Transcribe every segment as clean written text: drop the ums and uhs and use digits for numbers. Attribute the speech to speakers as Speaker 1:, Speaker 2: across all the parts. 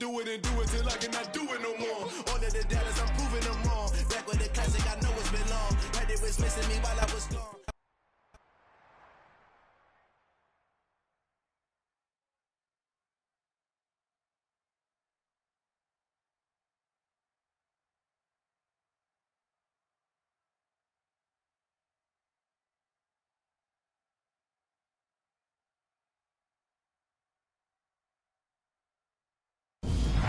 Speaker 1: do it and do it till I cannot do it no more. All of the doubters, I'm proving them wrong. Back with the classic, I know it's been long. Heard it was missing me while I was gone.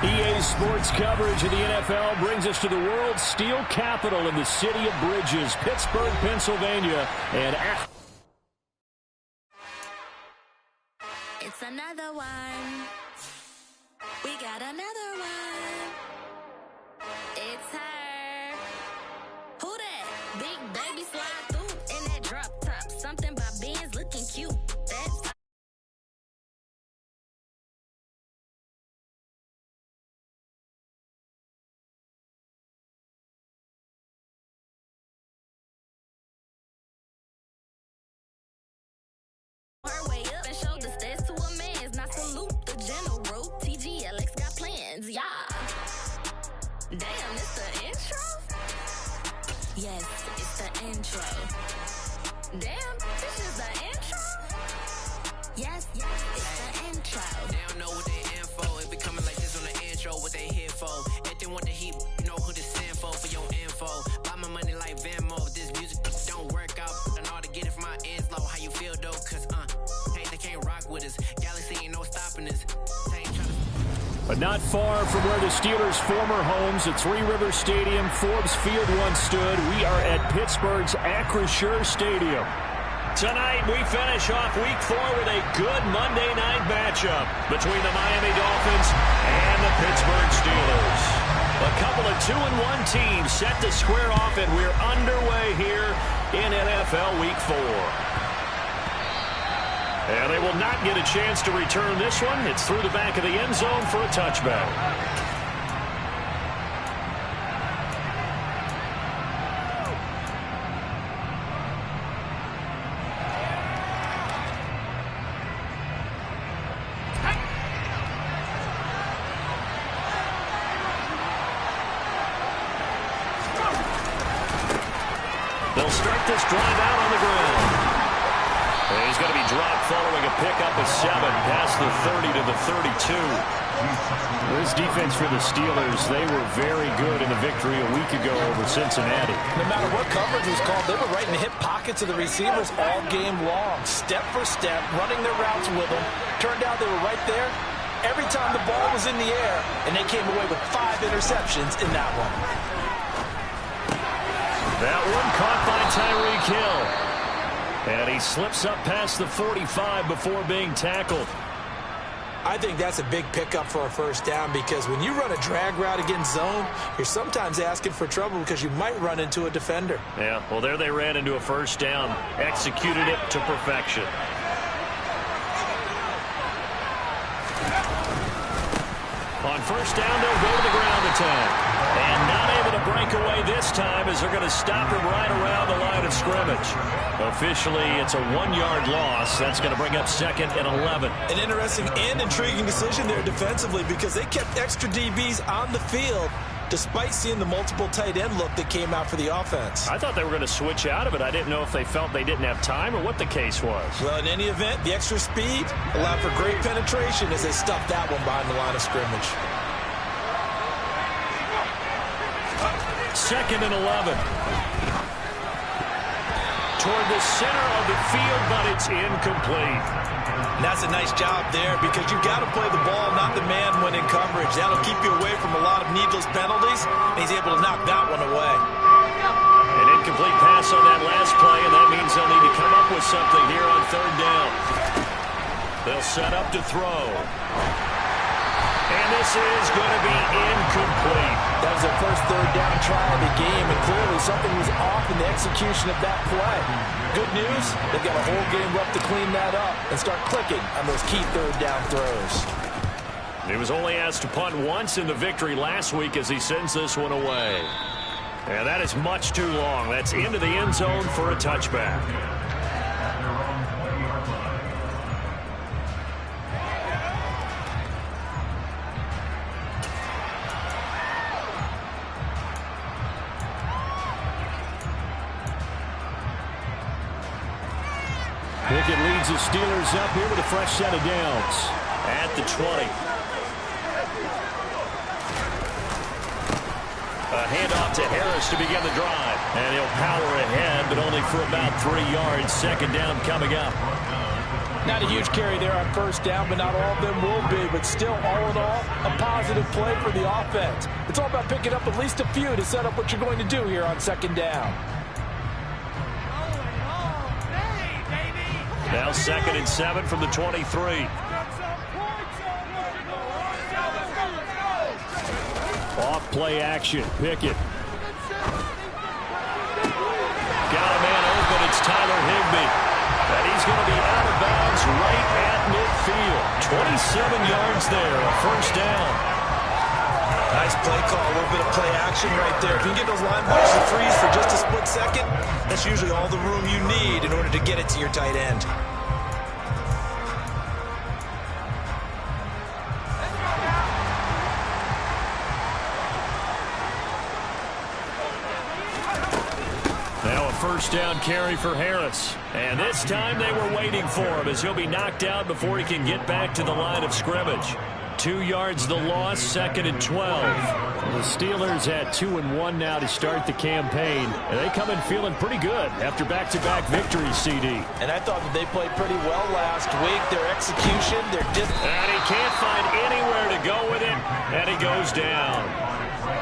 Speaker 2: EA Sports coverage of the NFL brings us to the world's steel capital in the city of Bridges, Pittsburgh, Pennsylvania. And
Speaker 3: it's another one. We got another one. It's her. Who that? Big baby slide through in that drop top. Something by Benz looking cute. That's her way up and show the stairs to a man's. Not salute the general. TGLX got plans, yeah. Damn, it's the intro? Yes, it's the intro. Damn, this is the intro? Yes, it's the intro.
Speaker 4: They don't know what they in for. It be coming like this on the intro, what they here for. Everything want the heat, you know who to send for your info. Buy my money like Venmo. This music don't work out. And all to get it from my ends low. How you feel though? Cause they can't rock with us. Galaxy ain't no stopping us.
Speaker 2: but not far from where the Steelers' former homes at Three Rivers Stadium, Forbes Field once stood, we are at Pittsburgh's Acrisure Stadium. Tonight, we finish off Week 4 with a good Monday night matchup between the Miami Dolphins and the Pittsburgh Steelers. A couple of 2-1 teams set to square off, and we're underway here in NFL Week 4. And they will not get a chance to return this one. It's through the back of the end zone for a touchback. They'll start this drive out on the ground. And he's going to be dropped following a pickup of 7 past the 30 to the 32. This defense for the Steelers, they were very good in the victory a week ago over Cincinnati.
Speaker 5: No matter what coverage was called, they were right in the hip pockets of the receivers all game long, step for step, running their routes with them. Turned out they were right there every time the ball was in the air, and they came away with 5 interceptions in that one.
Speaker 2: That one caught by Tyreek Hill. And he slips up past the 45 before being tackled.
Speaker 5: I think that's a big pickup for a first down, because when you run a drag route against zone, you're sometimes asking for trouble because you might run into a defender.
Speaker 2: Yeah, well, there they ran into a first down, executed it to perfection. On first down, they'll go to the ground attack. And not able to break away this time as they're going to stop him right around the line of scrimmage. Officially, it's a 1-yard loss. That's going to bring up 2nd and 11.
Speaker 5: An interesting and intriguing decision there defensively, because they kept extra DBs on the field despite seeing the multiple tight end look that came out for the offense.
Speaker 2: I thought they were going to switch out of it. I didn't know if they felt they didn't have time or what the case was.
Speaker 5: Well, in any event, the extra speed allowed for great penetration as they stuffed that one behind the line of scrimmage.
Speaker 2: 2nd and 11. Toward the center of the field, but it's incomplete.
Speaker 5: And that's a nice job there, because you've got to play the ball, not the man when in coverage. That'll keep you away from a lot of needless penalties, and he's able to knock that one away.
Speaker 2: An incomplete pass on that last play, and that means they'll need to come up with something here on 3rd down. They'll set up to throw. And this is going to be incomplete.
Speaker 5: That was their first 3rd down try of the game, and clearly something was off in the execution of that play. Good news, they've got a whole game left to clean that up and start clicking on those key 3rd down throws.
Speaker 2: He was only asked to punt once in the victory last week as he sends this one away. And that is much too long. That's into the end zone for a touchback. Pickett leads the Steelers up here with a fresh set of downs at the 20. A handoff to Harris to begin the drive. And he'll power ahead, but only for about 3 yards. Second down coming up.
Speaker 5: Not a huge carry there on first down, but not all of them will be. But still, all in all, a positive play for the offense. It's all about picking up at least a few to set up what you're going to do here on second down.
Speaker 2: Now 2nd and 7 from the 23. Off play action. Pickett. Got a man open. It's Tyler Higbee. And he's going to be out of bounds right at midfield. 27 yards there. A first down.
Speaker 5: Nice play call. A little bit of play action right there. If you can get those linebackers to freeze for just a split second, that's usually all the room you need in order to get it to your tight end.
Speaker 2: First down carry for Harris. And this time they were waiting for him as he'll be knocked out before he can get back to the line of scrimmage. 2 yards the loss, 2nd and 12. The Steelers had 2-1 now to start the campaign. And they come in feeling pretty good after back-to-back victories, CD.
Speaker 5: And I thought that they played pretty well last week. Their execution, their
Speaker 2: and he can't find anywhere to go with it. And he goes down.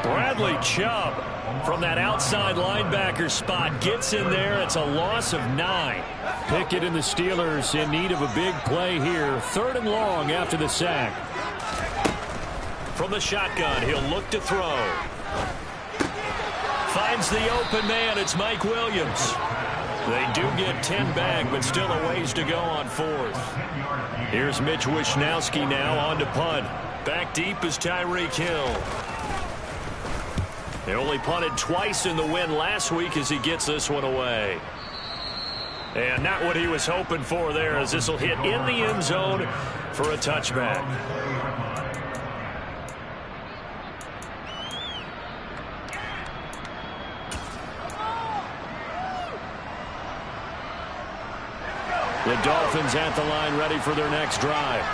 Speaker 2: Bradley Chubb from that outside linebacker spot gets in there. It's a loss of 9. Pickett and the Steelers in need of a big play here. 3rd and long after the sack. From the shotgun, he'll look to throw. Finds the open man. It's Mike Williams. They do get 10 back, but still a ways to go on 4th. Here's Mitch Wishnowski now on to punt. Back deep is Tyreek Hill. They only punted twice in the win last week as he gets this one away. And not what he was hoping for there, as this will hit in the end zone for a touchback. The Dolphins at the line ready for their next drive.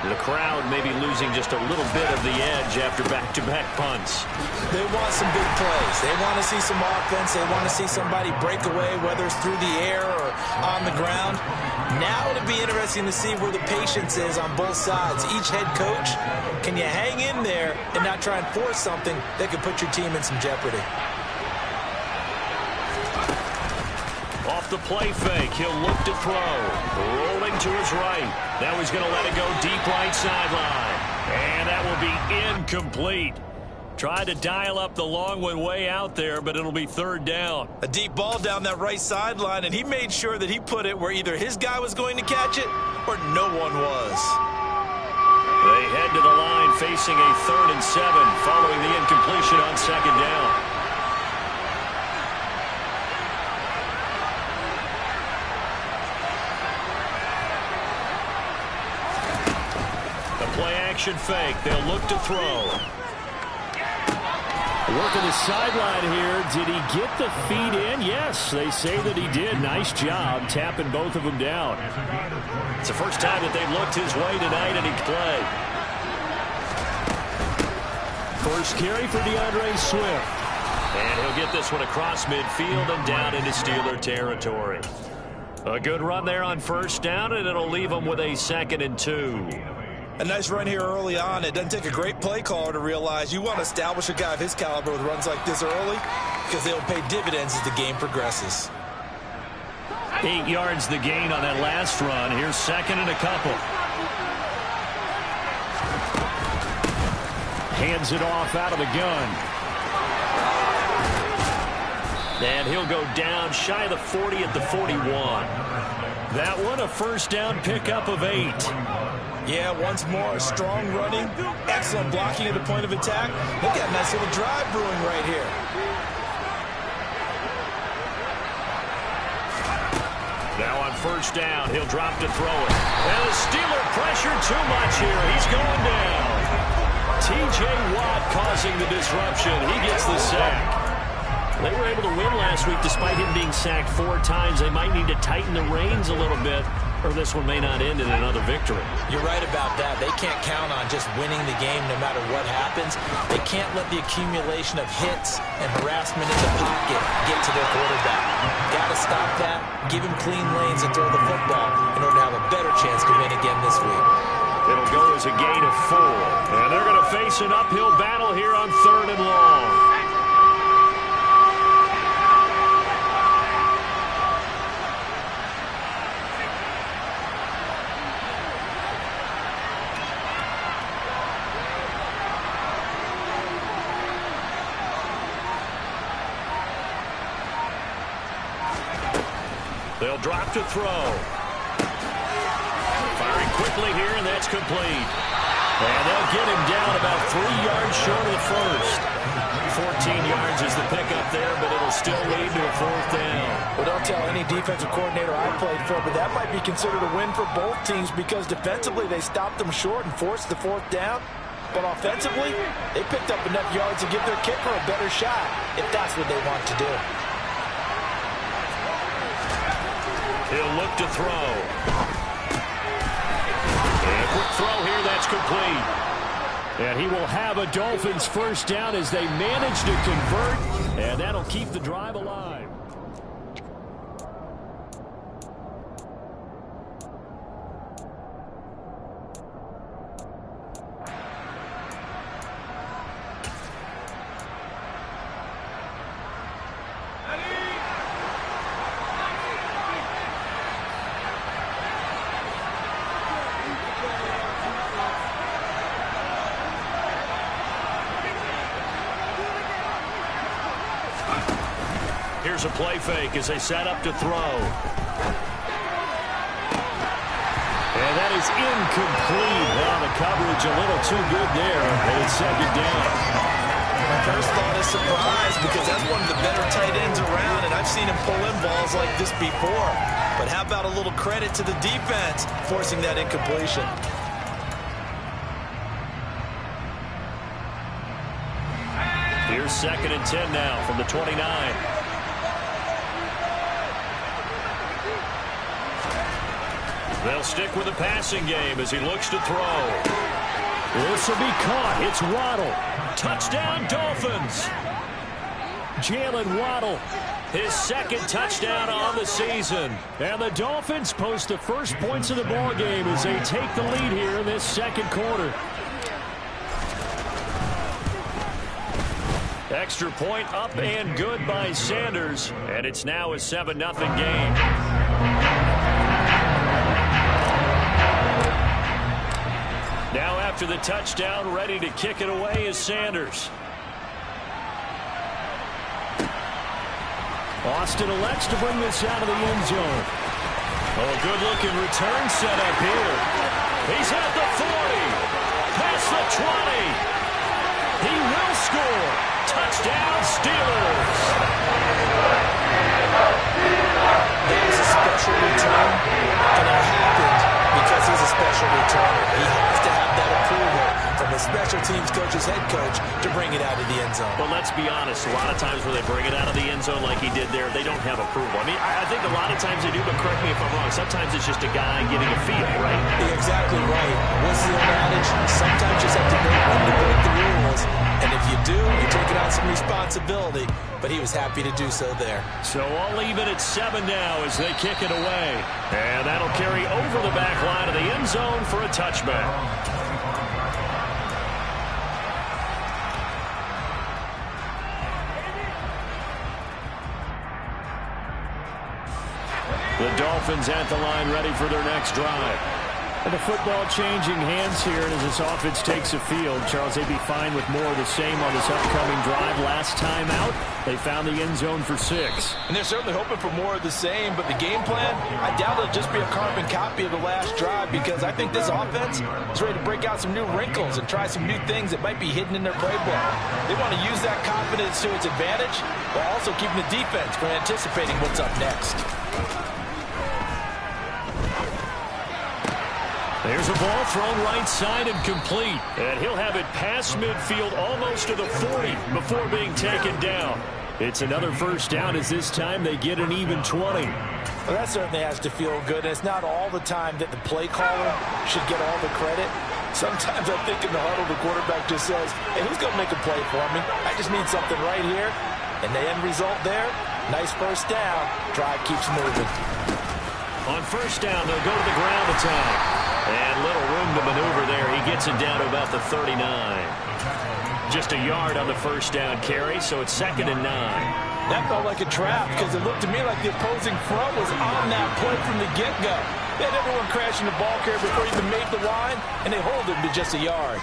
Speaker 2: The crowd may be losing just a little bit of the edge after back-to-back punts.
Speaker 5: They want some big plays. They want to see some offense. They want to see somebody break away, whether it's through the air or on the ground. Now it'll be interesting to see where the patience is on both sides. Each head coach, can you hang in there and not try and force something that could put your team in some jeopardy?
Speaker 2: Off the play fake, he'll look to throw. Rolling to his right. Now he's going to let it go deep right sideline. And that will be incomplete. Tried to dial up the long one way out there, but it'll be 3rd down.
Speaker 5: A deep ball down that right sideline, and he made sure that he put it where either his guy was going to catch it or no one was.
Speaker 2: They head to the line facing a 3rd and 7 following the incompletion on 2nd down. Play action fake. They'll look to throw. Working the sideline here. Did he get the feet in? Yes, they say that he did. Nice job tapping both of them down. It's the first time that they've looked his way tonight, and he played. First carry for DeAndre Swift. And he'll get this one across midfield and down into Steeler territory. A good run there on first down, and it'll leave them with a 2nd and 2.
Speaker 5: A nice run here early on. It doesn't take a great play caller to realize you want to establish a guy of his caliber with runs like this early because they'll pay dividends as the game progresses.
Speaker 2: 8 yards the gain on that last run. Here's 2nd and a couple. Hands it off out of the gun. And he'll go down shy of the 40 at the 41. That one a first down pickup of 8.
Speaker 5: Yeah, once more, strong running, excellent blocking at the point of attack. Look at a nice little drive brewing right here.
Speaker 2: Now on first down, he'll drop to throw it. And the Steeler pressure too much here. He's going down. T.J. Watt causing the disruption. He gets the sack. They were able to win last week despite him being sacked 4 times. They might need to tighten the reins a little bit, or this one may not end in another victory.
Speaker 5: You're right about that. They can't count on just winning the game no matter what happens. They can't let the accumulation of hits and harassment in the pocket get to their quarterback. Got to stop that, give him clean lanes and throw the football in order to have a better chance to win again this week.
Speaker 2: It'll go as a gain of 4. And they're going to face an uphill battle here on 3rd and long. They'll drop to throw. Firing quickly here, and that's complete. And they'll get him down about 3 yards short of the first. 14 yards is the pickup there, but it'll still lead to a 4th down.
Speaker 5: Well, don't tell any defensive coordinator I played for, but that might be considered a win for both teams because defensively they stopped them short and forced the 4th down. But offensively, they picked up enough yards to give their kicker a better shot if that's what they want to do.
Speaker 2: He'll look to throw. And a quick throw here, that's complete. And he will have a Dolphins 1st down as they manage to convert, and that'll keep the drive alive. Here's a play fake as they set up to throw. And that is incomplete. Well, the coverage a little too good there, and it's 2nd down.
Speaker 5: My first thought is surprise because that's one of the better tight ends around, and I've seen him pull in balls like this before. But how about a little credit to the defense forcing that incompletion?
Speaker 2: Here's 2nd and 10 now from the 29. They'll stick with the passing game as he looks to throw. This will be caught. It's Waddle. Touchdown, Dolphins. Jalen Waddle, his 2nd touchdown on the season. And the Dolphins post the first points of the ball game as they take the lead here in this 2nd quarter. Extra point up and good by Sanders. And it's now a 7-0 game. Now after the touchdown, ready to kick it away is Sanders. Austin elects to bring this out of the end zone. Oh, good-looking return set up here. He's at the 40. Past the 20. He will score. Touchdown, Steelers.
Speaker 5: That was a special return, and it happened because he's a special returner. He has to have that approval from his special teams coach's head coach to bring it out of the end zone.
Speaker 2: But let's be honest, a lot of times when they bring it out of the end zone like he did there, they don't have approval. I mean, I think a lot of times they do, but correct me if I'm wrong. Sometimes it's just a guy getting a feel, right?
Speaker 5: You're exactly right. What's the old adage? Sometimes you just have to know when to break the rules. And if you do, you're taking on some responsibility. But he was happy to do so there.
Speaker 2: So all even at 7 now as they kick it away. And that'll carry over the back line of the end zone for a touchback. The Dolphins at the line ready for their next drive. And the football changing hands here as this offense takes the field. Charles, they'd be fine with more of the same on this upcoming drive. Last time out, they found the end zone for 6.
Speaker 5: And they're certainly hoping for more of the same, but the game plan, I doubt it'll just be a carbon copy of the last drive because I think this offense is ready to break out some new wrinkles and try some new things that might be hidden in their playbook. They want to use that confidence to its advantage while also keeping the defense from anticipating what's up next.
Speaker 2: There's a ball thrown right side and complete. And he'll have it past midfield almost to the 40 before being taken down. It's another first down as this time they get an even 20.
Speaker 5: Well, that certainly has to feel good. And it's not all the time that the play caller should get all the credit. Sometimes I think in the huddle the quarterback just says, hey, who's going to make a play for me? I just need something right here. And the end result there, nice first down. Drive keeps moving.
Speaker 2: On first down, they'll go to the ground attack. And little room to maneuver there. He gets it down to about the 39. Just a yard on the first down carry, so it's 2nd and 9.
Speaker 5: That felt like a trap because it looked to me like the opposing front was on that play from the get-go. They had everyone crashing the ball carrier before he even made the line, and they hold him to just a yard.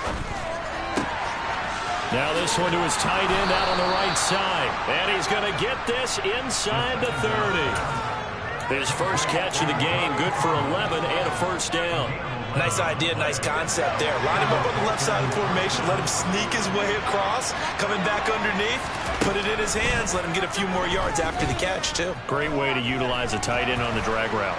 Speaker 2: Now this one to his tight end out on the right side. And he's going to get this inside the 30. His first catch of the game, good for 11 and a first down.
Speaker 5: Nice idea, nice concept there. Line him up on the left side of the formation, let him sneak his way across, coming back underneath, put it in his hands, let him get a few more yards after the catch, too.
Speaker 2: Great way to utilize a tight end on the drag route.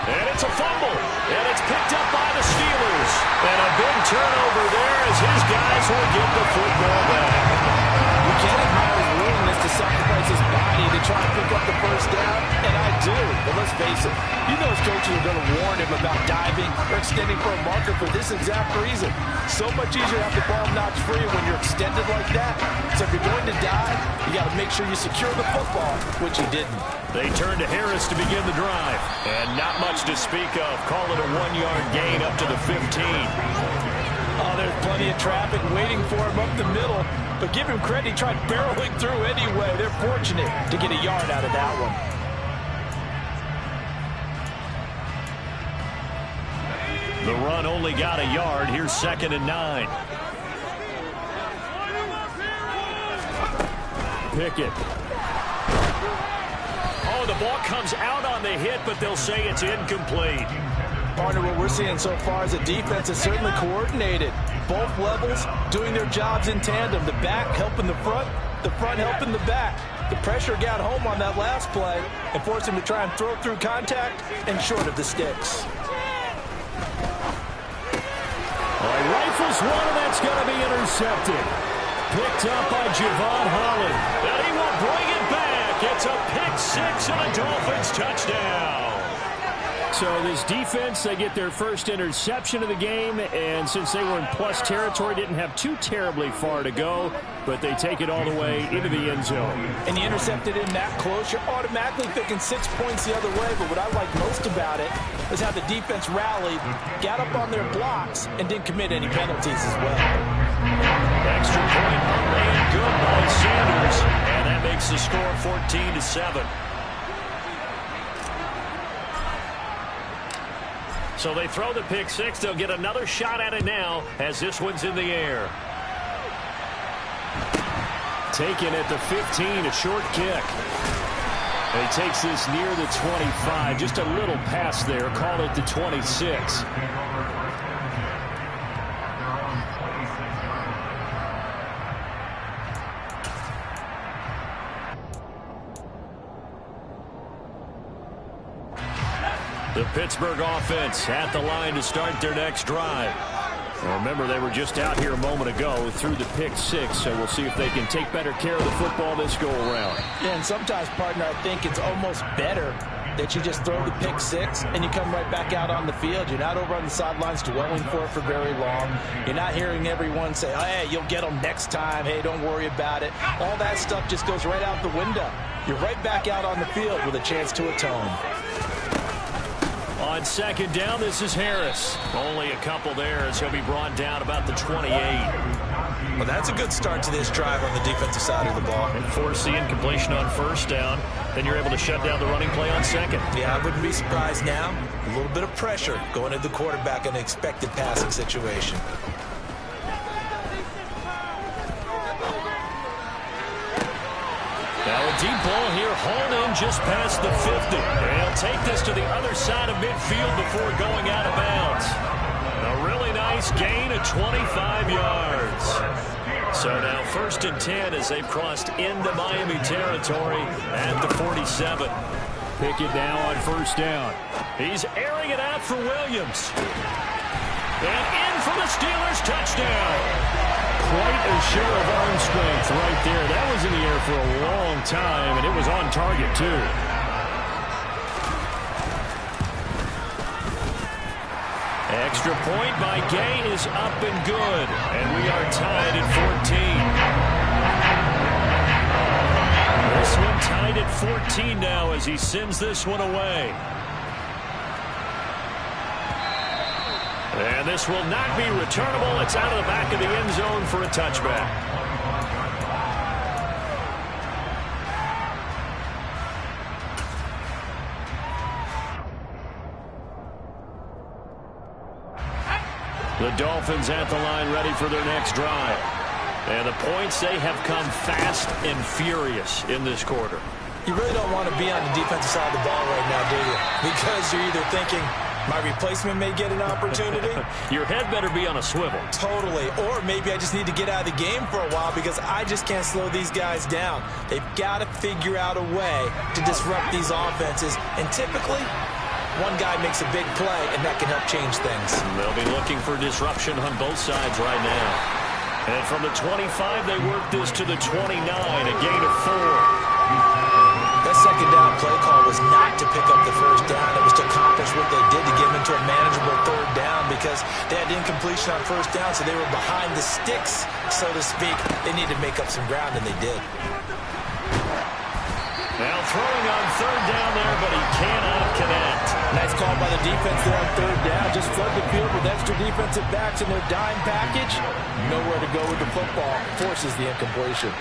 Speaker 2: And it's a fumble, and it's picked up by the Steelers. And a big turnover there as his guys will get the football back.
Speaker 5: You can't admire his willingness to sacrifice his body to try to pick up the first down, and I do. But let's face it, you know his coaches are going to warn him about diving or extending for a marker for this exact reason. So much easier to have the ball knocked free when you're extended like that. So if you're going to dive, you got to make sure you secure the football, which he didn't.
Speaker 2: They turn to Harris to begin the drive. And not much to speak of. Call it a 1-yard gain up to the 15.
Speaker 5: Oh, there's plenty of traffic waiting for him up the middle. But give him credit, he tried barreling through anyway. They're fortunate to get a yard out of that one.
Speaker 2: The run only got a yard. Here's 2nd and 9. Pickett. Oh, the ball comes out on the hit, but they'll say it's incomplete.
Speaker 5: Partner, what we're seeing so far is a defense is certainly coordinated. Both levels doing their jobs in tandem. The back helping the front helping the back. The pressure got home on that last play and forced him to try and throw through contact and short of the sticks.
Speaker 2: Rifles one, and that's going to be intercepted. Picked up by Javon Holland. And he will bring it back. It's a pick six and a Dolphins touchdown. So this defense, they get their first interception of the game, and since they were in plus territory, didn't have too terribly far to go, but they take it all the way into the end zone.
Speaker 5: And you intercepted in that close, you're automatically thinking 6 points the other way, but what I like most about it is how the defense rallied, got up on their blocks, and didn't commit any penalties as well.
Speaker 2: Extra point up and good by Sanders, and that makes the score 14-7. So they throw the pick six. They'll get another shot at it now as this one's in the air. Taken at the 15, a short kick. And he takes this near the 25. Just a little pass there. Call it the 26. The Pittsburgh offense at the line to start their next drive. Well, remember, they were just out here a moment ago through the pick six, so we'll see if they can take better care of the football this go-around.
Speaker 5: Yeah, and sometimes, partner, I think it's almost better that you just throw the pick six and you come right back out on the field. You're not over on the sidelines dwelling for it for very long. You're not hearing everyone say, oh, hey, you'll get them next time. Hey, don't worry about it. All that stuff just goes right out the window. You're right back out on the field with a chance to atone.
Speaker 2: On second down, this is Harris. Only a couple there as he'll be brought down about the 28.
Speaker 5: Well, that's a good start to this drive on the defensive side of the ball.
Speaker 2: And force the incompletion on first down. Then you're able to shut down the running play on second.
Speaker 5: Yeah, I wouldn't be surprised now. A little bit of pressure going at the quarterback in an expected passing situation.
Speaker 2: Now a deep ball here, hauled in just past the 50. And he'll take this to the other side of midfield before going out of bounds. A really nice gain of 25 yards. So now 1st and 10 as they've crossed into Miami territory at the 47. Pickett now on first down. He's airing it out for Williams. And in for the Steelers touchdown. Quite a show of arm strength right there. That was in the air for a long time, and it was on target, too. Extra point by Gay is up and good, and we are tied at 14. This one tied at 14 now as he sends this one away. And this will not be returnable. It's out of the back of the end zone for a touchback. The Dolphins at the line ready for their next drive. And the points, they have come fast and furious in this quarter.
Speaker 5: You really don't want to be on the defensive side of the ball right now, do you? Because you're either thinking, my replacement may get an opportunity.
Speaker 2: Your head better be on a swivel.
Speaker 5: Totally. Or maybe I just need to get out of the game for a while because I just can't slow these guys down. They've got to figure out a way to disrupt these offenses. And typically, one guy makes a big play, and that can help change things.
Speaker 2: They'll be looking for disruption on both sides right now. And from the 25, they work this to the 29, a gain of 4.
Speaker 5: That second down play call was not to pick up the first down. It was to accomplish what they did to get them into a manageable third down because they had incompletion on first down, so they were behind the sticks, so to speak. They needed to make up some ground, and they did.
Speaker 2: Now throwing on third down there, but he cannot connect.
Speaker 5: Nice call by the defense there on third down. Just flood the field with extra defensive backs in their dime package. Nowhere to go with the football. Forces the incompletion.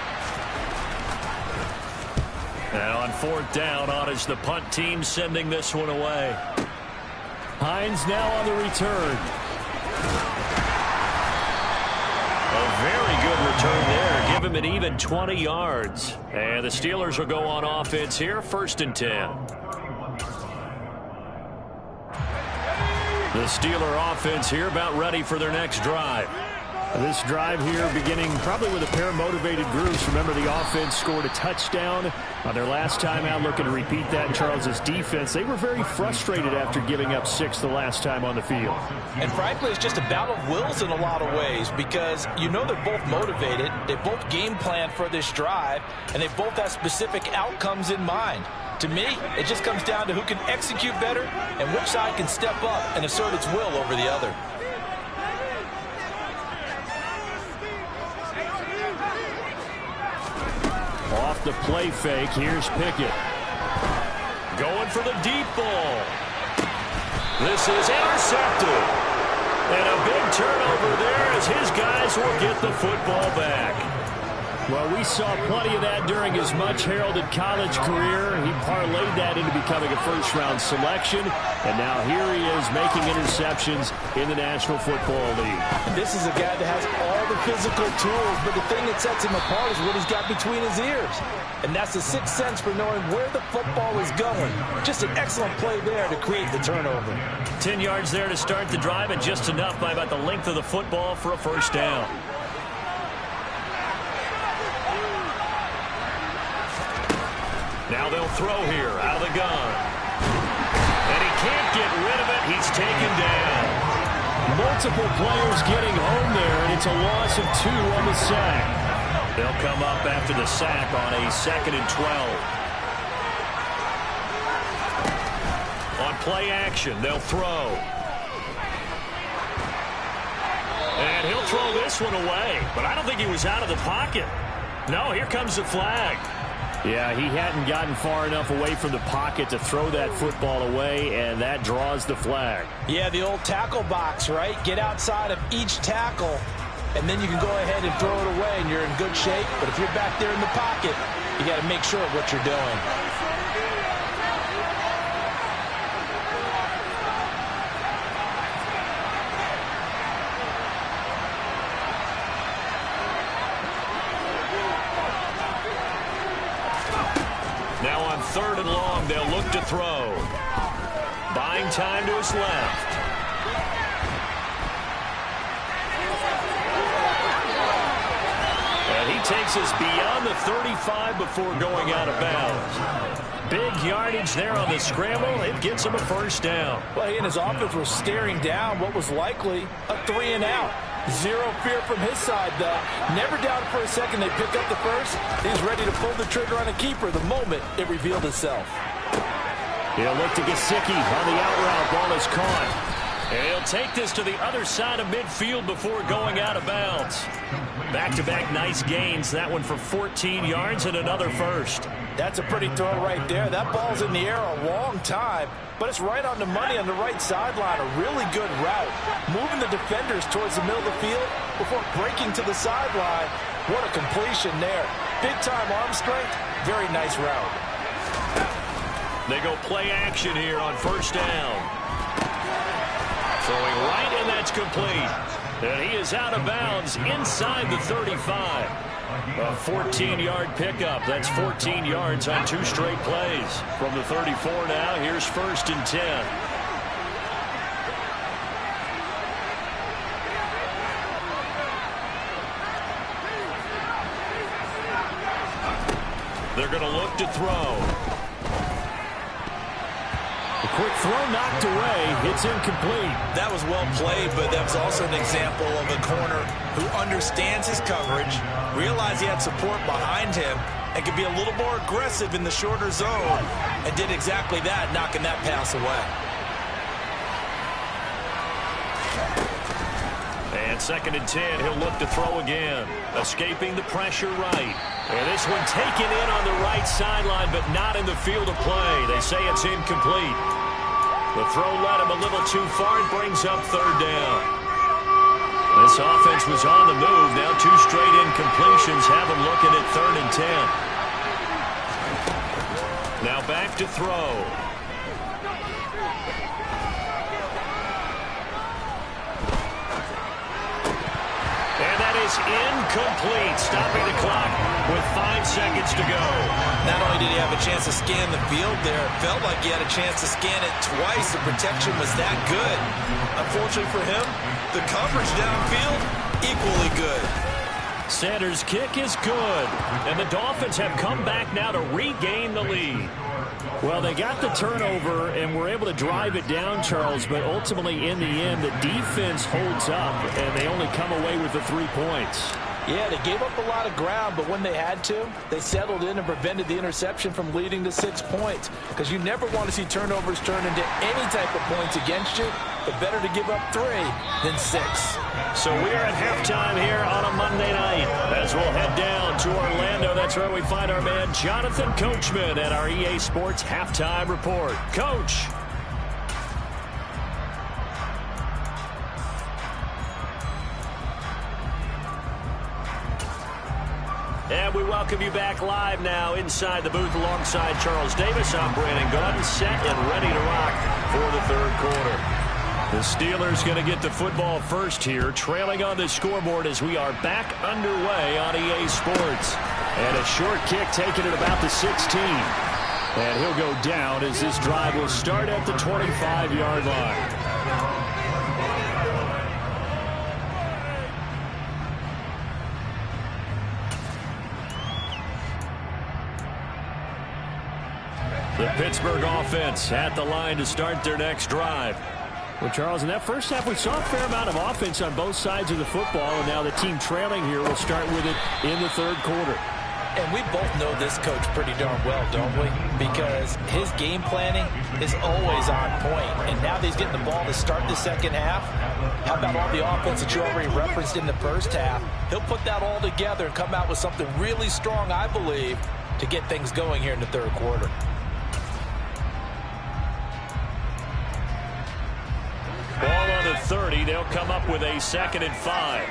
Speaker 2: And on fourth down, on is the punt team sending this one away. Hines now on the return. A very good return there. Give him an even 20 yards. And the Steelers will go on offense here, 1st and 10. The Steeler offense here about ready for their next drive. This drive here beginning probably with a pair of motivated groups. Remember, the offense scored a touchdown on their last time out, looking to repeat that in Charles' defense. They were very frustrated after giving up 6 the last time on the field.
Speaker 5: And frankly, it's just a battle of wills in a lot of ways because you know they're both motivated. They both game plan for this drive, and they both have specific outcomes in mind. To me, it just comes down to who can execute better and which side can step up and assert its will over the other.
Speaker 2: Off the play fake, here's Pickett. Going for the deep ball. This is intercepted. And a big turnover there as his guys will get the football back. Well, we saw plenty of that during his much-heralded college career. He parlayed that into becoming a first-round selection. And now here he is making interceptions in the National Football League.
Speaker 5: And this is a guy that has all the physical tools, but the thing that sets him apart is what he's got between his ears. And that's the sixth sense for knowing where the football is going. Just an excellent play there to create the turnover.
Speaker 2: 10 yards there to start the drive, and just enough by about the length of the football for a first down. Now they'll throw here out of the gun. And he can't get rid of it. He's taken down. Multiple players getting home there, and it's a loss of 2 on the sack. They'll come up after the sack on a 2nd and 12. On play action, they'll throw. And he'll throw this one away. But I don't think he was out of the pocket. No, here comes the flag. Yeah, he hadn't gotten far enough away from the pocket to throw that football away, and that draws the flag.
Speaker 5: Yeah, the old tackle box, right? Get outside of each tackle, and then you can go ahead and throw it away, and you're in good shape. But if you're back there in the pocket, you got to make sure of what you're doing.
Speaker 2: Now on 3rd and long, they'll look to throw. Buying time to his left. And he takes us beyond the 35 before going out of bounds. Big yardage there on the scramble. It gets him a first down.
Speaker 5: Well, he and his offense were staring down what was likely a 3 and out. Zero fear from his side, though. Never doubted for a second they pick up the first. He's ready to pull the trigger on a keeper the moment it revealed itself.
Speaker 2: He'll look to Gesicki on the out route. Ball is caught. And he'll take this to the other side of midfield before going out of bounds. Back-to-back nice gains. That one for 14 yards and another first.
Speaker 5: That's a pretty throw right there. That ball's in the air a long time, but it's right on the money on the right sideline. A really good route. Moving the defenders towards the middle of the field before breaking to the sideline. What a completion there. Big-time arm strength. Very nice route.
Speaker 2: They go play action here on first down. Throwing right, and that's complete. And he is out of bounds inside the 35. A 14-yard pickup. That's 14 yards on 2 straight plays. From the 34 now, here's 1st and 10. They're going to look to throw. A quick throw knocked away. It's incomplete.
Speaker 5: That was well played, but that was also an example of a corner who understands his coverage, realized he had support behind him, and could be a little more aggressive in the shorter zone, and did exactly that, knocking that pass away.
Speaker 2: And 2nd and 10, he'll look to throw again. Escaping the pressure right. And this one taken in on the right sideline, but not in the field of play. They say it's incomplete. The throw led him a little too far. It brings up 3rd down. This offense was on the move. Now 2 straight incompletions have him looking at 3rd and 10. Now back to throw. And that is incomplete, stopping the clock with 5 seconds to go.
Speaker 5: Not only did he have a chance to scan the field there, it felt like he had a chance to scan it twice. The protection was that good. Unfortunately for him, the coverage downfield, equally good.
Speaker 2: Sanders' kick is good, and the Dolphins have come back now to regain the lead. Well, they got the turnover and were able to drive it down, Charles, but ultimately in the end, the defense holds up, and they only come away with the 3 points.
Speaker 5: Yeah, they gave up a lot of ground, but when they had to, they settled in and prevented the interception from leading to 6 points. Because you never want to see turnovers turn into any type of points against you, but better to give up 3 than 6.
Speaker 2: So we are at halftime here on a Monday night. As we'll head down to Orlando, that's where we find our man Jonathan Coachman at our EA Sports Halftime Report. Coach. And we welcome you back live now inside the booth alongside Charles Davis. I'm Brandon Gaudin, set and ready to rock for the 3rd quarter. The Steelers going to get the football first here, trailing on the scoreboard as we are back underway on EA Sports. And a short kick taken at about the 16. And he'll go down as this drive will start at the 25-yard line. The Pittsburgh offense at the line to start their next drive. Well, Charles, in that first half, we saw a fair amount of offense on both sides of the football, and now the team trailing here will start with it in the 3rd quarter.
Speaker 5: And we both know this coach pretty darn well, don't we? Because his game planning is always on point. And now that he's getting the ball to start the 2nd half, how about all the offense that you already referenced in the first half? He'll put that all together and come out with something really strong, I believe, to get things going here in the 3rd quarter.
Speaker 2: Ball on the 30. They'll come up with a 2nd and 5.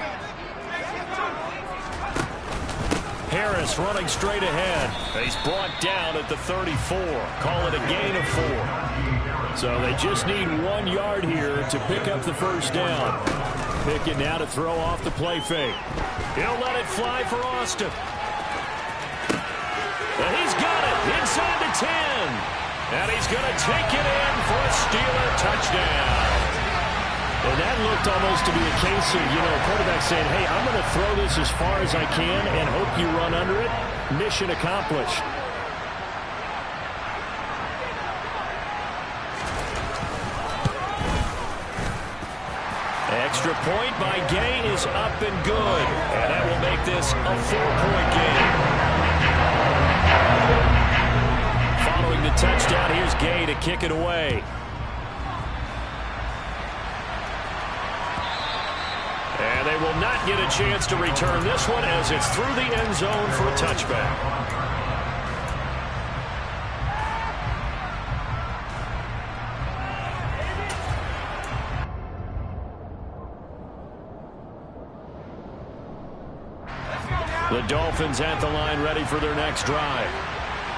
Speaker 2: Harris running straight ahead. He's brought down at the 34. Call it a gain of 4. So they just need 1 yard here to pick up the first down. Pickett now to throw off the play fake. He'll let it fly for Austin. And he's got it inside the 10. And he's going to take it in for a Steeler touchdown. And that looked almost to be a case of, a quarterback saying, hey, I'm going to throw this as far as I can and hope you run under it. Mission accomplished. Extra point by Gay is up and good. And that will make this a 4-point game. Following the touchdown, here's Gay to kick it away. And they will not get a chance to return this one as it's through the end zone for a touchback. The Dolphins at the line ready for their next drive.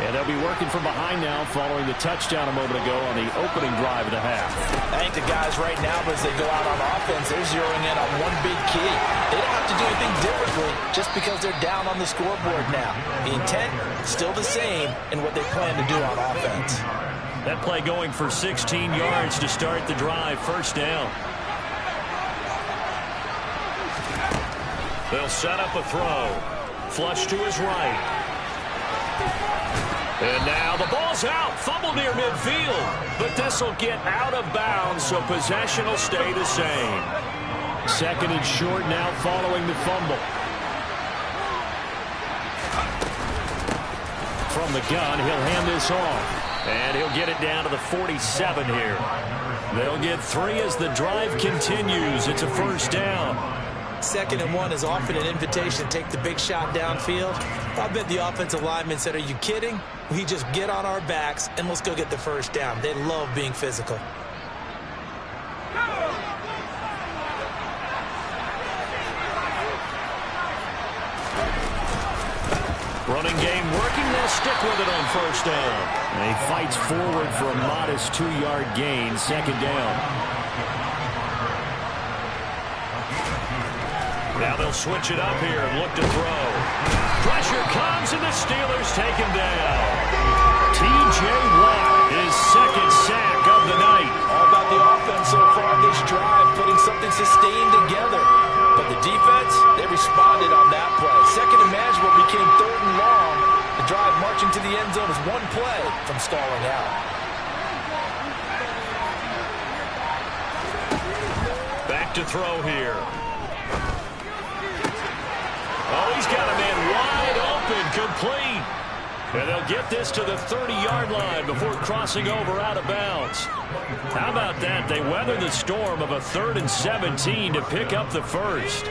Speaker 2: And they'll be working from behind now following the touchdown a moment ago on the opening drive of the half.
Speaker 5: I think the guys right now, as they go out on offense, they're zeroing in on one big key. They don't have to do anything differently just because they're down on the scoreboard now. The intent, still the same in what they plan to do on offense.
Speaker 2: That play going for 16 yards to start the drive, first down. They'll set up a throw. Flush to his right. And now the ball's out. Fumble near midfield. But this will get out of bounds, so possession will stay the same. Second and short now following the fumble. From the gun, he'll hand this off. And he'll get it down to the 47 here. They'll get 3 as the drive continues. It's a first down.
Speaker 5: 2nd and 1 is often an invitation to take the big shot downfield. I bet the offensive lineman said, are you kidding? We just get on our backs and let's go get the first down. They love being physical.
Speaker 2: Running game working. They'll stick with it on first down. And he fights forward for a modest 2-yard gain. Second down. Now they'll switch it up here and look to throw. Pressure comes, and the Steelers take him down. T.J. Watt, his second sack of the night.
Speaker 5: All about the offense so far this drive, putting something sustained together. But the defense, they responded on that play. Second and manageable became 3rd and long. The drive marching to the end zone is one play from stalling out.
Speaker 2: Back to throw here. Oh, he's got a man wide open, complete. And they'll get this to the 30-yard line before crossing over out of bounds. How about that? They weather the storm of a 3rd and 17 to pick up the first.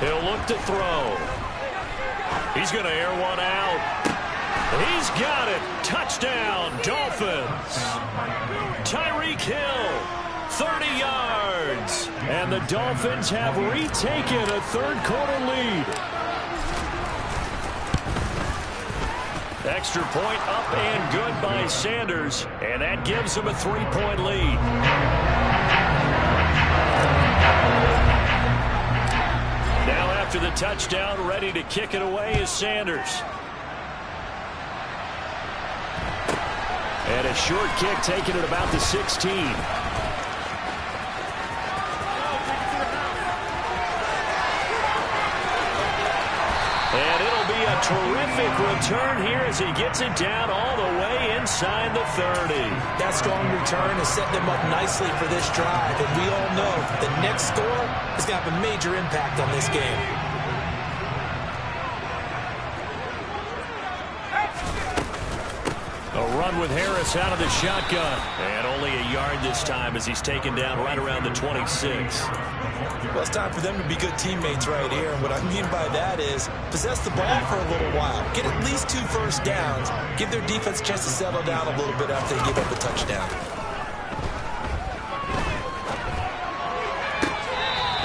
Speaker 2: He'll look to throw. He's going to air one out. He's got it. Touchdown, Dolphins. Tyreek Hill. 30 yards. And the Dolphins have retaken a third-quarter lead. Extra point up and good by Sanders. And that gives them a 3-point lead. Now after the touchdown, ready to kick it away is Sanders. And a short kick taken at about the 16. And it'll be a terrific return here as he gets it down all the way inside the 30.
Speaker 5: That strong return has set them up nicely for this drive. And we all know the next score is going to have a major impact on this game.
Speaker 2: A run with Harris out of the shotgun. And only a yard this time as he's taken down right around the 26.
Speaker 5: Well, it's time for them to be good teammates right here. And what I mean by that is possess the ball for a little while. Get at least 2 first downs. Give their defense a chance to settle down a little bit after they give up the touchdown.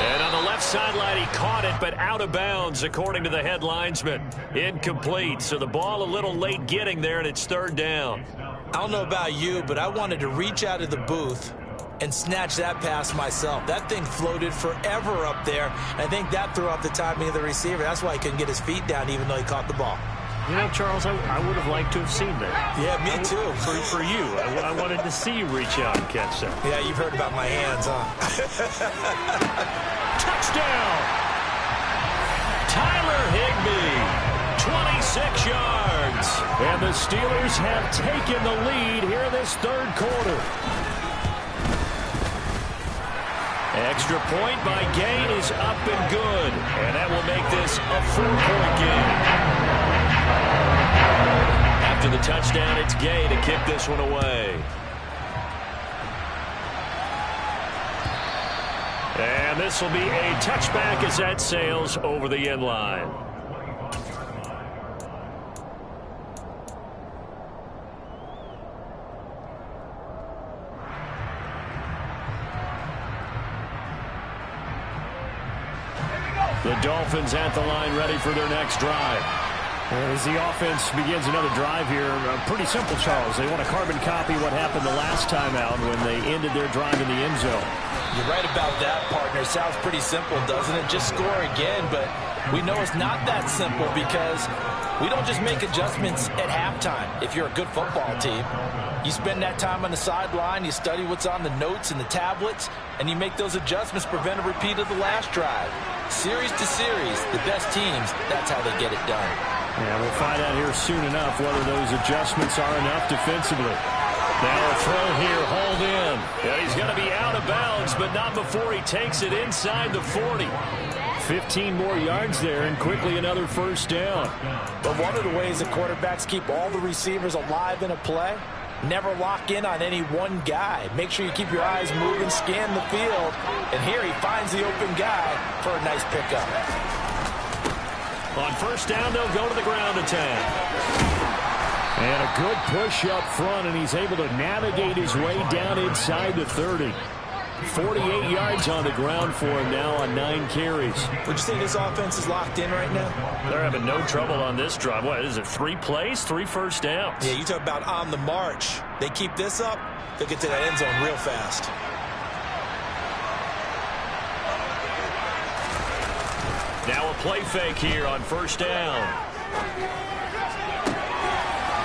Speaker 2: And on the left sideline, he caught it, but out of bounds, according to the head linesman. Incomplete, so the ball a little late getting there, and it's 3rd down.
Speaker 5: I don't know about you, but I wanted to reach out of the booth and snatch that pass myself. That thing floated forever up there. I think that threw off the timing of the receiver. That's why he couldn't get his feet down even though he caught the ball.
Speaker 2: You know, Charles, I would have liked to have seen that.
Speaker 5: Yeah, me too.
Speaker 2: For you. I wanted to see you reach out and catch that.
Speaker 5: Yeah, you've heard about my hands, huh?
Speaker 2: Touchdown! Tyler Higbee. 26 yards. And the Steelers have taken the lead here in this third quarter. Extra point by Gain is up and good. And that will make this a 4-point game. After the touchdown, it's Gay to kick this one away. And this will be a touchback as that sails over the end line. The Dolphins at the line ready for their next drive.
Speaker 6: As the offense begins another drive here, pretty simple, Charles. They want to carbon copy what happened the last time out when they ended their drive in the end zone.
Speaker 5: You're right about that, partner. Sounds pretty simple, doesn't it? Just score again, but we know it's not that simple because we don't just make adjustments at halftime. If you're a good football team, you spend that time on the sideline, you study what's on the notes and the tablets, and you make those adjustments, prevent a repeat of the last drive. Series to series, the best teams, that's how they get it done.
Speaker 6: Yeah, we'll find out here soon enough whether those adjustments are enough defensively.
Speaker 2: Now a throw here, hauled in. Yeah, he's going to be out of bounds, but not before he takes it inside the 40.
Speaker 6: 15 more yards there, and quickly another first down.
Speaker 5: But one of the ways the quarterbacks keep all the receivers alive in a play, never lock in on any one guy. Make sure you keep your eyes moving, scan the field, and here he finds the open guy for a nice pickup.
Speaker 2: On first down, they'll go to the ground attack.
Speaker 6: And a good push up front, and he's able to navigate his way down inside the 30. 48 yards on the ground for him now on 9 carries.
Speaker 5: Would you say this offense is locked in right now?
Speaker 2: They're having no trouble on this drive. What is it, 3 plays, 3 first downs?
Speaker 7: Yeah, you talk about on the march. They keep this up, they'll get to that end zone real fast.
Speaker 2: Now a play fake here on first down.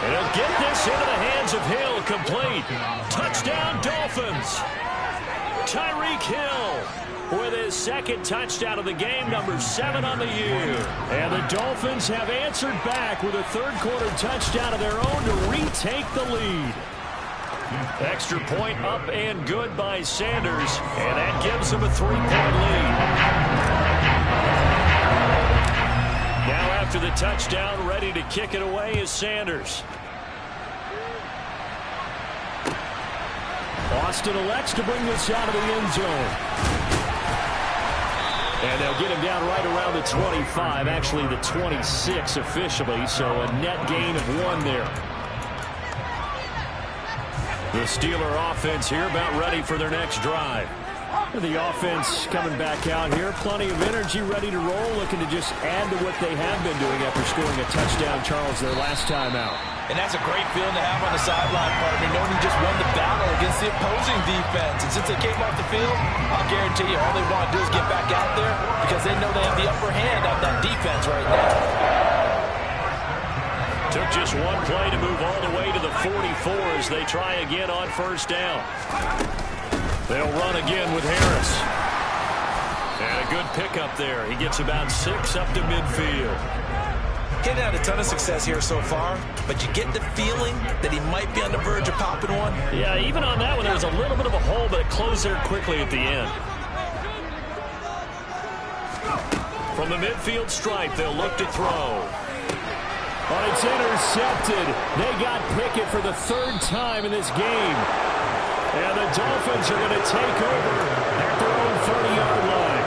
Speaker 2: And he'll get this into the hands of Hill, complete. Touchdown, Dolphins. Tyreek Hill with his second touchdown of the game, number 7 on the year.
Speaker 6: And the Dolphins have answered back with a third-quarter touchdown of their own to retake the lead.
Speaker 2: Extra point up and good by Sanders, and that gives them a 3-point lead. Now after the touchdown, ready to kick it away is Sanders.
Speaker 6: Austin elects to bring this out of the end zone. And they'll get him down right around the 25, actually the 26 officially, so a net gain of 1 there. The Steeler offense here about ready for their next drive. The offense coming back out here, plenty of energy, ready to roll, looking to just add to what they have been doing after scoring a touchdown, Charles, their last time out.
Speaker 5: And that's a great feeling to have on the sideline, partner, knowing you just won the battle against the opposing defense. And since they came off the field, I'll guarantee you all they want to do is get back out there because they know they have the upper hand on that defense right now.
Speaker 2: Took just 1 play to move all the way to the 44 as they try again on first down. They'll run again with Harris. And a good pickup there. He gets about 6 up to midfield.
Speaker 7: He's had a ton of success here so far, but you get the feeling that he might be on the verge of popping one.
Speaker 2: Yeah, even on that one, there was a little bit of a hole, but it closed there quickly at the end. From the midfield stripe, they'll look to throw.
Speaker 6: But it's intercepted. They got Pickett for the 3rd time in this game. And the Dolphins are going to take over at their own 30-yard line.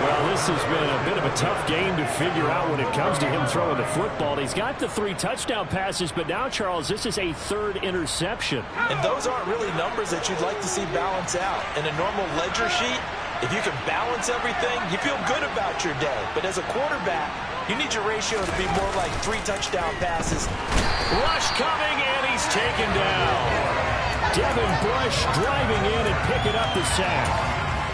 Speaker 6: Well, this has been a bit of a tough game to figure out when it comes to him throwing the football. He's got the 3 touchdown passes, but now, Charles, this is a 3rd interception.
Speaker 7: And those aren't really numbers that you'd like to see balance out. In a normal ledger sheet, if you can balance everything, you feel good about your day. But as a quarterback, you need your ratio to be more like 3 touchdown passes.
Speaker 2: Rush coming, and he's taken down.
Speaker 6: Devin Bush driving in and picking up the sack.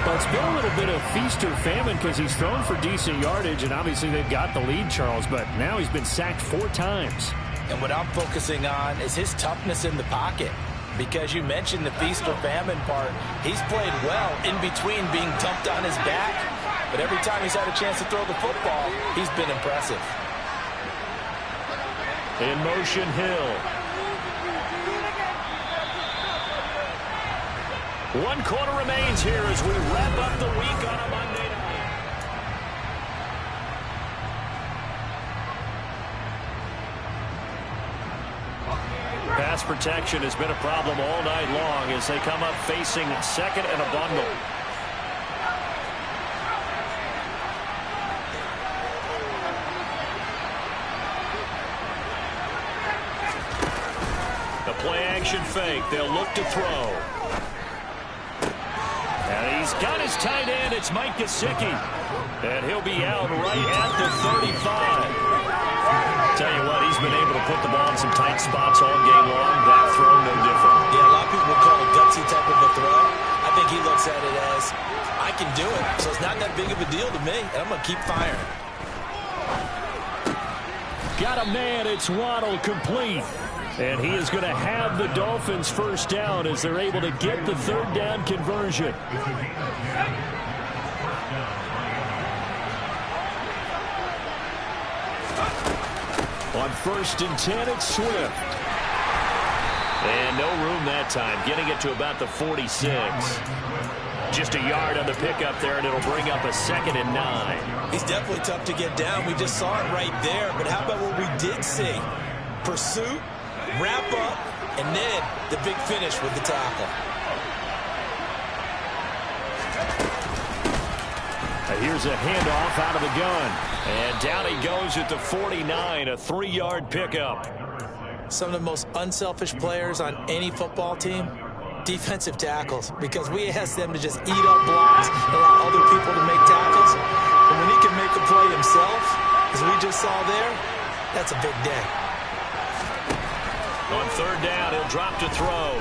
Speaker 6: Well, it's been a little bit of feast or famine because he's thrown for decent yardage, and obviously they've got the lead, Charles, but now he's been sacked 4 times.
Speaker 5: And what I'm focusing on is his toughness in the pocket. Because you mentioned the feast or famine part. He's played well in between being dumped on his back, but every time he's had a chance to throw the football, he's been impressive.
Speaker 2: In motion, Hill. 1 quarter remains here as we wrap up the week on a Monday night. Pass protection has been a problem all night long as they come up facing second and a bundle. The play action fake. They'll look to throw. And he's got his tight end. It's Mike Gesicki. And he'll be out right at the 35. Tell you what, he's been able to put the ball in some tight spots all game long. That throw, no different.
Speaker 7: Yeah, a lot of people would call it a gutsy type of a throw. I think he looks at it as, I can do it, so it's not that big of a deal to me, and I'm going to keep firing.
Speaker 2: Got a man, it's Waddle, complete. And he is going to have the Dolphins first down as they're able to get the third down conversion. On 1st and 10, it's Swift. And no room that time, getting it to about the 46. Just a yard on the pickup there, and it'll bring up a 2nd and 9.
Speaker 7: He's definitely tough to get down. We just saw it right there. But how about what we did see? Pursuit, wrap up, and then the big finish with the tackle.
Speaker 2: Here's a handoff out of the gun. And down he goes at the 49, a 3-yard pickup.
Speaker 7: Some of the most unselfish players on any football team, defensive tackles, because we ask them to just eat up blocks, allow other people to make tackles. And when he can make a play himself, as we just saw there, that's a big day.
Speaker 2: On 3rd down, he'll drop to throw.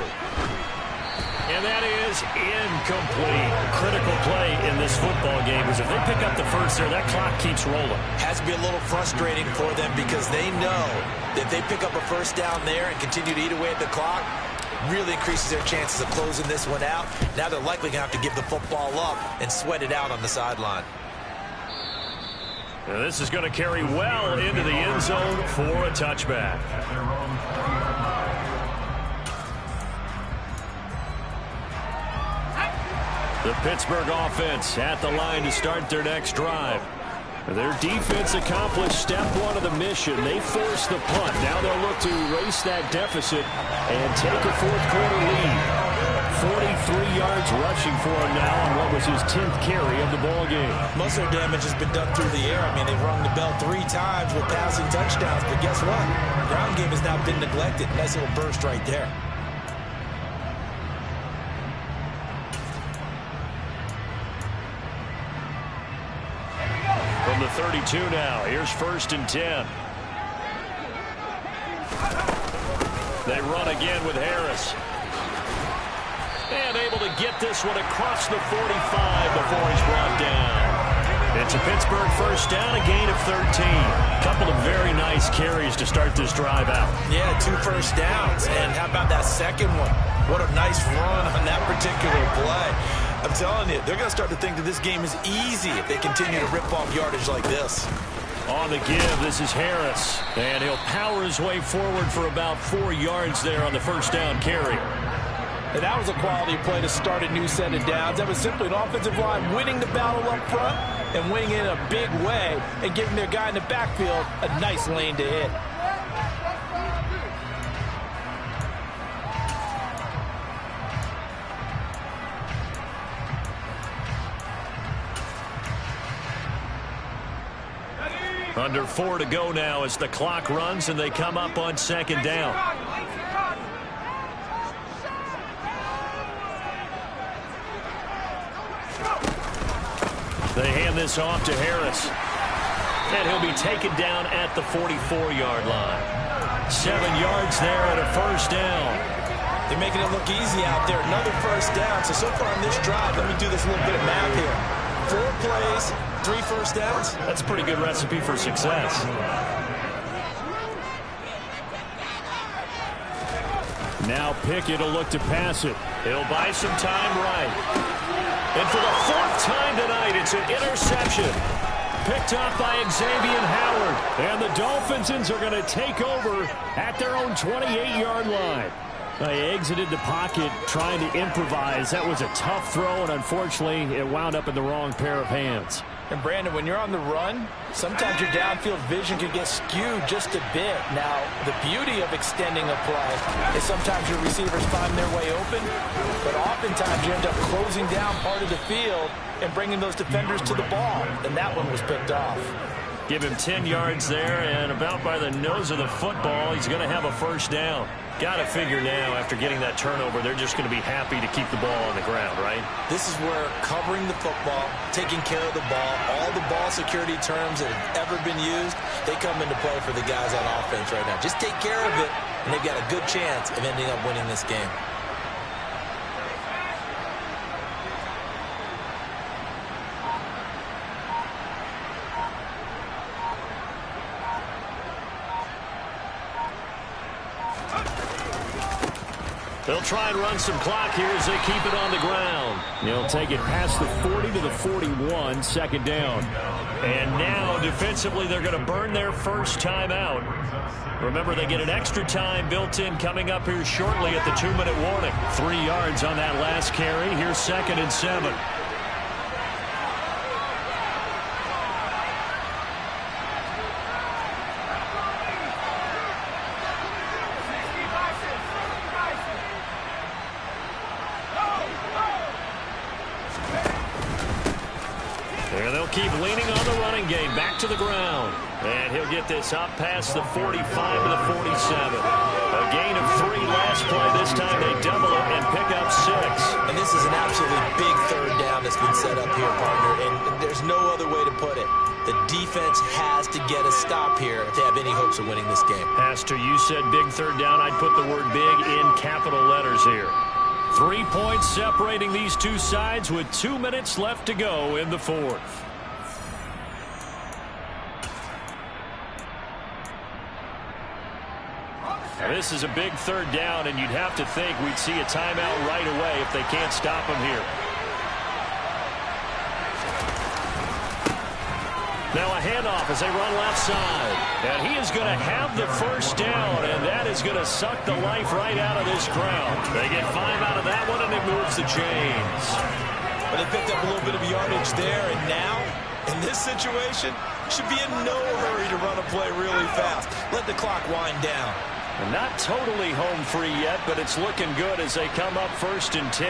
Speaker 2: And that is incomplete. Critical play in this football game because if they pick up the first there, that clock keeps rolling.
Speaker 7: Has to be a little frustrating for them because they know that if they pick up a first down there and continue to eat away at the clock, really increases their chances of closing this one out. Now they're likely going to have to give the football up and sweat it out on the sideline.
Speaker 2: And this is going to carry well into the end zone for a touchback. The Pittsburgh offense at the line to start their next drive. Their defense accomplished step 1 of the mission. They forced the punt. Now they'll look to erase that deficit and take a 4th quarter lead. 43 yards rushing for him now on what was his 10th carry of the ball game.
Speaker 7: Most of their damage has been done through the air. I mean, they've rung the bell 3 times with passing touchdowns, but guess what? Ground game has not been neglected. Nice little burst right there.
Speaker 2: From the 32 now, here's 1st and 10. They run again with Harris. And able to get this one across the 45 before he's brought down. It's a Pittsburgh first down, a gain of 13. Couple of very nice carries to start this drive out.
Speaker 7: Yeah, 2 first downs. And how about that second one? What a nice run on that particular play. I'm telling you, they're going to start to think that this game is easy if they continue to rip off yardage like this.
Speaker 2: On the give, this is Harris. And he'll power his way forward for about 4 yards there on the first down carry.
Speaker 7: And that was a quality play to start a new set of downs. That was simply an offensive line winning the battle up front and winning it in a big way and giving their guy in the backfield a nice lane to hit.
Speaker 2: Under 4 to go now as the clock runs and they come up on 2nd down. They hand this off to Harris. And he'll be taken down at the 44-yard line. 7 yards there and a first down.
Speaker 7: They're making it look easy out there. Another first down. So far on this drive, let me do this little bit of math here. 4 plays, 3 first downs.
Speaker 2: That's a pretty good recipe for success. Now Pickett will look to pass it. He'll buy some time right. And for the 4th time tonight, it's an interception. picked off by Xavier Howard. And the Dolphins are going to take over at their own 28-yard line. They exited the pocket trying to improvise. That was a tough throw, and unfortunately, it wound up in the wrong pair of hands.
Speaker 5: And, Brandon, when you're on the run, sometimes your downfield vision can get skewed just a bit. Now, the beauty of extending a play is sometimes your receivers find their way open, but oftentimes you end up closing down part of the field and bringing those defenders to the ball, and that one was picked off.
Speaker 2: Give him 10 yards there, and about by the nose of the football, he's going to have a first down. Got to figure now, after getting that turnover, they're just going to be happy to keep the ball on the ground, right?
Speaker 7: This is where covering the football, taking care of the ball, all the ball security terms that have ever been used, they come into play for the guys on offense right now. Just take care of it, and they've got a good chance of ending up winning this game.
Speaker 2: They'll try and run some clock here as they keep it on the ground. They'll take it past the 40 to the 41, second down. And now, defensively, they're going to burn their first time out. Remember, they get an extra time built in coming up here shortly at the 2-minute warning. 3 yards on that last carry. Here's 2nd and 7. Keep leaning on the running game. Back to the ground. And he'll get this up past the 45 to the 47. A gain of 3 last play. This time they double it and pick up 6.
Speaker 7: And this is an absolutely big third down that's been set up here, partner. And there's no other way to put it. The defense has to get a stop here if they have any hopes of winning this game.
Speaker 2: Pastor, you said big third down. I'd put the word big in capital letters here. 3 points separating these two sides with 2 minutes left to go in the fourth. This is a big third down, and you'd have to think we'd see a timeout right away if they can't stop him here. Now a handoff as they run left side. And he is going to have the first down, and that is going to suck the life right out of this crowd. They get 5 out of that one, and it moves the chains.
Speaker 7: But they picked up a little bit of yardage there, and now, in this situation, should be in no hurry to run a play really fast. Let the clock wind down.
Speaker 2: And not totally home free yet, but it's looking good as they come up 1st and 10.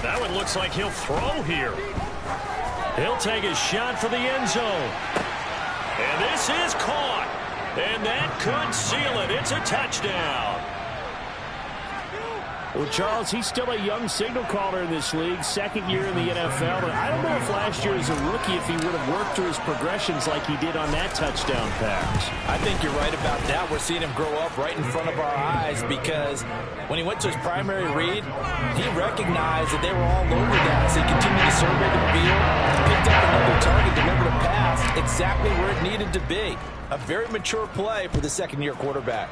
Speaker 2: That one looks like he'll throw here. He'll take a shot for the end zone. And this is caught. And that could seal it. It's a touchdown. Well, Charles, he's still a young signal caller in this league, 2nd year in the NFL. But I don't know if last year as a rookie if he would have worked through his progressions like he did on that touchdown pass.
Speaker 5: I think you're right about that. We're seeing him grow up right in front of our eyes because when he went to his primary read, he recognized that they were all over that. So he continued to survey the field, picked up another target, delivered a pass exactly where it needed to be. A very mature play for the 2nd-year quarterback.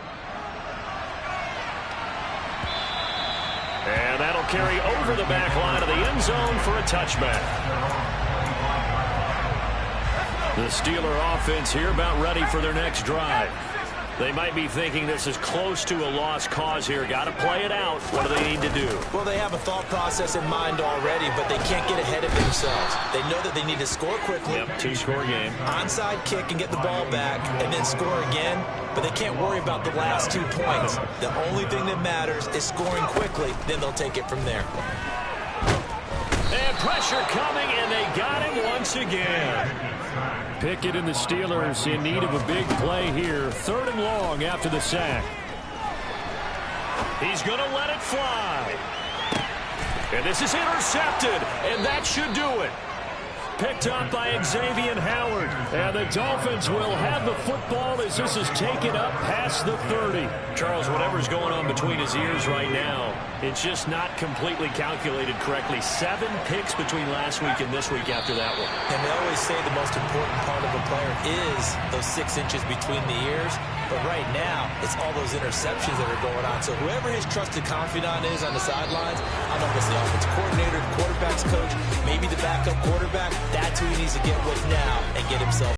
Speaker 2: And that'll carry over the back line of the end zone for a touchback. The Steeler offense here about ready for their next drive. They might be thinking this is close to a lost cause here. Got to play it out. What do they need to do?
Speaker 7: Well, they have a thought process in mind already, but they can't get ahead of themselves. They know that they need to score quickly.
Speaker 2: Yep, 2-score game.
Speaker 7: Onside kick and get the ball back and then score again, but they can't worry about the last 2 points. The only thing that matters is scoring quickly, then they'll take it from there.
Speaker 2: And pressure coming, and they got him once again. Pickett and the Steelers in need of a big play here. 3rd and long after the sack. He's going to let it fly. And this is intercepted, and that should do it. Picked up by Xavier Howard. And the Dolphins will have the football as this is taken up past the 30. Charles, whatever's going on between his ears right now, it's just not completely calculated correctly. 7 picks between last week and this week after that one.
Speaker 7: And they always say the most important part of a player is those 6 inches between the ears. But right now, it's all those interceptions that are going on. So whoever his trusted confidant is on the sidelines, I don't know if it's the offensive coordinator, the quarterback's coach, maybe the backup quarterback, that's who he needs to get with now and get himself